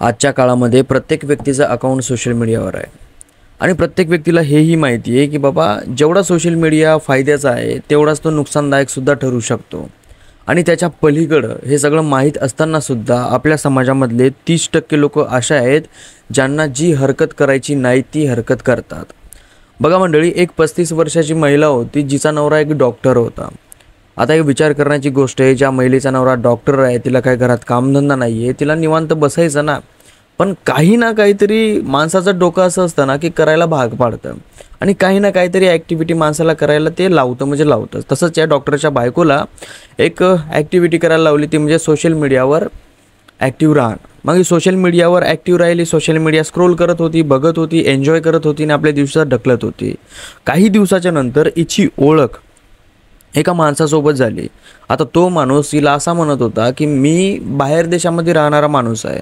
आजच्या काळामध्ये प्रत्येक व्यक्तीचं अकाउंट सोशल मीडियावर आहे आणि प्रत्येक व्यक्तीला हेही माहिती आहे की बाबा जेवढा सोशल मीडिया फायद्याचा आहे तेवढाच तो नुकसानदायकसुद्धा ठरू शकतो. आणि त्याच्या पलीकडं हे सगळं माहीत असतानासुद्धा आपल्या समाजामधले 30% लोक अशा आहेत ज्यांना जी हरकत करायची नाही ती हरकत करतात. बघा मंडळी, एक 35 वर्षाची महिला होती जिचा नवरा एक डॉक्टर होता. आता एक विचार करण्याची गोष्ट आहे, ज्या महिलेचा नवरा डॉक्टर आहे, तिला काय घरात कामधंदा नाही आहे, तिला निवांत बसायचं ना. पण काही ना काहीतरी माणसाचं डोकं असं असतं ना की करायला भाग पाडतं आणि काही ना काहीतरी ॲक्टिव्हिटी माणसाला करायला ते लावतं म्हणजे लावतं. तसंच या डॉक्टरच्या बायकोला एक ॲक्टिव्हिटी करायला लावली, ती म्हणजे सोशल मीडियावर ॲक्टिव्ह राहणं. मग ही सोशल मीडियावर ॲक्टिव्ह राहिली, सोशल मीडिया स्क्रोल करत होती, बघत होती, एन्जॉय करत होती आणि आपल्या दिवसात ढकलत होती. काही दिवसाच्या नंतर हिची ओळख एका माणसासोबत झाली. आता तो माणूस हिला असा म्हणत होता की मी बाहेर देशामध्ये राहणारा माणूस आहे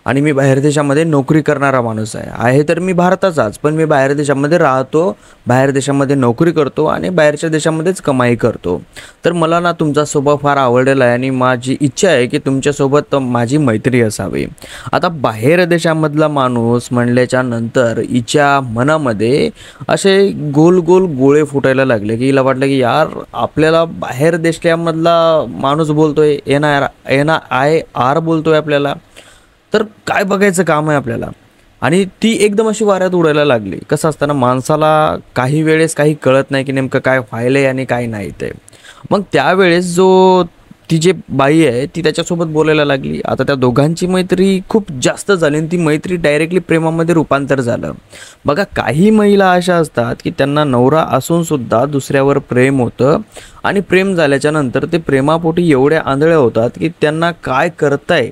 आणि मी बाहेर देशामध्ये नोकरी करणारा माणूस आहे तर मी भारताचाच, पण मी बाहेर देशामध्ये राहतो, बाहेर देशामध्ये नोकरी करतो आणि बाहेरच्या देशामध्येच कमाई करतो. तर मला ना तुमचा स्वभाव फार आवडलेला आहे आणि माझी इच्छा आहे की तुमच्यासोबत माझी मैत्री असावी. आता बाहेर देशामधला माणूस म्हणल्याच्या नंतर हिच्या मनामध्ये असे गोल गोल गोळे फुटायला लागले की हिला वाटलं की यार आपल्याला बाहेर देशामधला माणूस बोलतोय, NIR बोलतोय आपल्याला, तर काय बघायचं काम आहे आपल्याला. आणि ती एकदम अशी वाऱ्यात उडायला लागली. कसं असताना माणसाला काही वेळेस काही कळत नाही की नेमकं काय व्हायलंय आणि काय नाही ते. मग त्यावेळेस जो ती जे बाई आहे ती त्याच्यासोबत बोलायला लागली. आता त्या दोघांची मैत्री खूप जास्त झाली आणि ती मैत्री डायरेक्टली प्रेमामध्ये रूपांतर झालं. बघा, काही महिला अशा असतात की त्यांना नवरा असून सुद्धा दुसऱ्यावर प्रेम होतं आणि प्रेम झाल्याच्या नंतर ते प्रेमापोटी एवढ्या आंधळ्या होतात की त्यांना काय करताय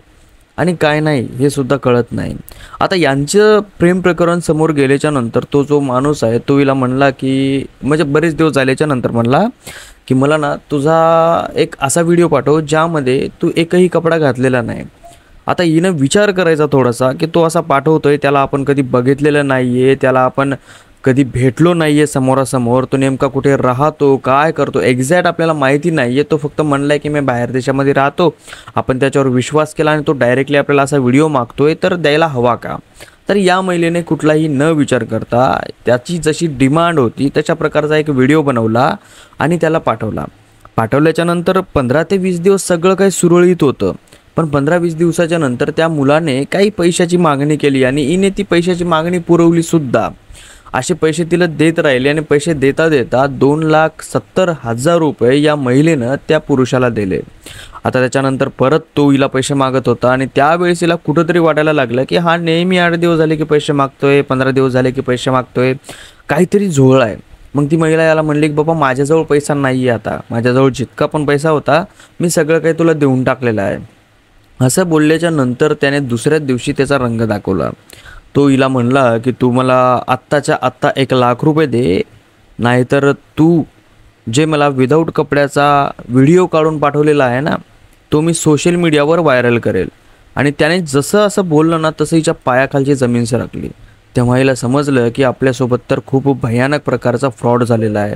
आणि काय नाही हे सुद्धा कळत नाही. आता यांचं प्रेम प्रकरण समोर गेल्याच्या नंतर तो जो माणूस आहे तो हिला म्हणला की म्हणजे बरेच दिवस झाल्याच्या नंतर म्हणला की मला ना तुझा एक असा व्हिडिओ पाठव ज्यामध्ये तू एकही कपडा घातलेला नाही. आता हिनं विचार करायचा थोडासा की तो असा पाठवतोय, त्याला आपण कधी बघितलेलं नाही आहे, त्याला आपण कधी भेटलो नाही आहे समोरासमोर, तो नेमका कुठे राहतो, काय करतो एक्झॅक्ट आपल्याला माहिती नाही आहे. तो फक्त म्हणला आहे की मी बाहेर देशामध्ये राहतो. आपण त्याच्यावर विश्वास केला आणि तो डायरेक्टली आपल्याला असा व्हिडिओ मागतोय, तर द्यायला हवा का? तर या महिलेने कुठलाही न विचार करता त्याची जशी डिमांड होती त्याच्या प्रकारचा एक व्हिडिओ बनवला आणि त्याला पाठवला. पाठवल्याच्या नंतर 15 ते 20 दिवस सगळं काही सुरळीत होतं. पण 15-20 दिवसाच्या नंतर त्या मुलाने काही पैशाची मागणी केली आणि हिने ती पैशाची मागणी पुरवली सुद्धा. असे पैसे तिला देत राहिले आणि पैसे देता देता 2,70,000 रुपये या महिलेनं त्या पुरुषाला दिले. आता त्याच्यानंतर परत तो हिला पैसे मागत होता आणि त्यावेळेस हिला कुठंतरी वाटायला लागलं की हा नेहमी 8 दिवस झाले की पैसे मागतोय, 15 दिवस झाले की पैसे मागतोय, काहीतरी झोळ आहे. मग ती महिला याला म्हणली की बाबा माझ्याजवळ पैसा नाही आहे, आता माझ्याजवळ जितका पण पैसा होता मी सगळं काही तुला देऊन टाकलेलं आहे. असं बोलल्याच्या नंतर त्याने दुसऱ्याच दिवशी त्याचा रंग दाखवला. तो हिला म्हणला की तू मला आत्ताच्या आत्ता 1,00,000 रुपये दे, नाहीतर तू जे मला विदाऊट कपड्याचा व्हिडिओ काढून पाठवलेला आहे ना तो मी सोशल मीडियावर व्हायरल करेल. आणि त्याने जसं असं बोललं ना तसं हिच्या पायाखालची जमीन सरकली. तेव्हा हिला समजलं की आपल्यासोबत तर खूप भयानक प्रकारचा फ्रॉड झालेला आहे.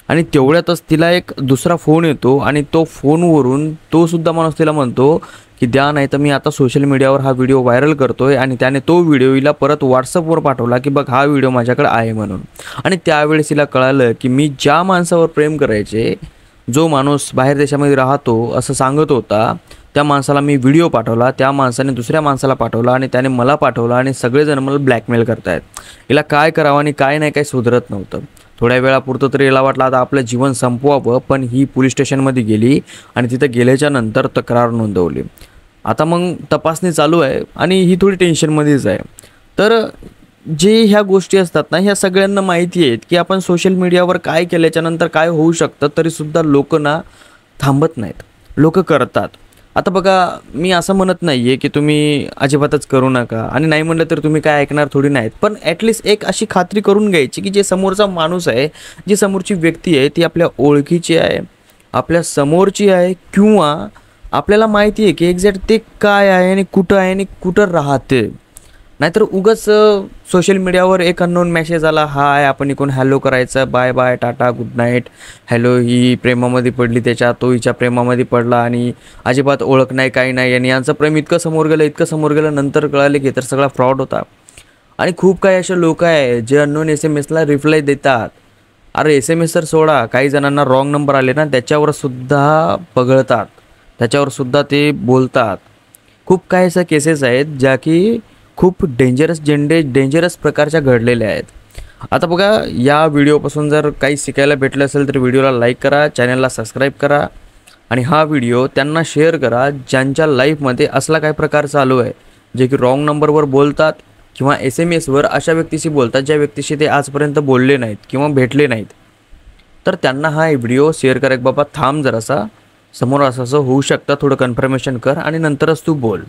आणि तेवढ्यातच तिला एक दुसरा फोन येतो आणि तो फोनवरून तो सुद्धा माणूस तिला म्हणतो की द्या, नाही तर मी आता सोशल मीडियावर हा व्हिडिओ व्हायरल करतोय. आणि त्याने तो व्हिडिओ हिला परत व्हॉट्सअपवर पाठवला की बघ हा व्हिडिओ माझ्याकडे आहे म्हणून. आणि त्यावेळेस तिला कळालं की मी ज्या माणसावर प्रेम करायचे, जो माणूस बाहेर देशामध्ये राहतो असं सांगत होता, त्या माणसाला मी व्हिडिओ पाठवला, त्या माणसाने दुसऱ्या माणसाला पाठवला आणि त्याने मला पाठवला आणि सगळेजण मला ब्लॅकमेल करतायत. हिला काय करावं आणि काय नाही काही सुधरत नव्हतं. थोड्या वेळापुरतं तरी हिला वाटलं आता आपलं जीवन संपवावं, पण ही पोलीस स्टेशनमध्ये गेली आणि तिथं गेल्याच्या नंतर तक्रार नोंदवली. आता मग तपासणी चालू आहे आणि ही थोडी टेन्शनमध्येच आहे. तर जे ह्या गोष्टी असतात ना ह्या सगळ्यांना माहिती आहेत की आपण सोशल मीडियावर काय केल्याच्या नंतर काय होऊ शकतं, तरीसुद्धा लोक ना थांबत नाहीत, लोक करतात. आता बघा, मी असं म्हणत नाही आहे की तुम्ही अजिबातच करू नका आणि नाही म्हणलं तर तुम्ही काय ऐकणार थोडी नाहीत, पण ॲटलिस्ट एक अशी खात्री करून घ्यायची की जे समोरचा माणूस आहे, जी समोरची व्यक्ती आहे ती आपल्या ओळखीची आहे, आपल्या समोरची आहे, किंवा आपल्याला माहिती आहे की एक्झॅक्ट ते काय आहे आणि कुठं राहते. नाहीतर उगाच सोशल मीडियावर एक अननोन मेसेज आला, हाय, आपण इकडून हॅलो करायचं, bye bye, tata, good night, hello, ही प्रेमामध्ये पडली त्याच्या, तो हिच्या प्रेमामध्ये पडला आणि अजिबात ओळख नाही, काही नाही, आणि यांचं प्रेम इतकं समोर गेलं, नंतर कळाले की तर सगळा फ्रॉड होता. आणि खूप काही असे लोक आहे जे अननोन SMS ला रिप्लाय देतात. अरे SMS तर सोडा, काही जणांना रॉंग नंबर आले ना, त्याच्यावर सुद्धा पगळतात, त्याच्यावर सुद्धा ते बोलतात. खूप काही अशा केसेस आहेत ज्या की खूप डेंजरस प्रकारच्या घडलेल्या आहेत. आता बघा, या व्हिडिओपासून जर काही शिकायला भेटलं असेल तर व्हिडिओला लाईक करा, चॅनलला सबस्क्राईब करा आणि हा व्हिडिओ त्यांना शेअर करा ज्यांच्या लाईफमध्ये असला काही प्रकार चालू आहे, जे की रॉंग नंबरवर बोलतात किंवा SMS वर अशा व्यक्तीशी बोलतात ज्या व्यक्तीशी ते आजपर्यंत बोलले नाहीत किंवा भेटले नाहीत. तर त्यांना हा व्हिडिओ शेअर करा, एक बाबा थांब जरासा, समोर असं असं होऊ शकतं, थोडं कन्फर्मेशन कर आणि नंतरच तू बोल.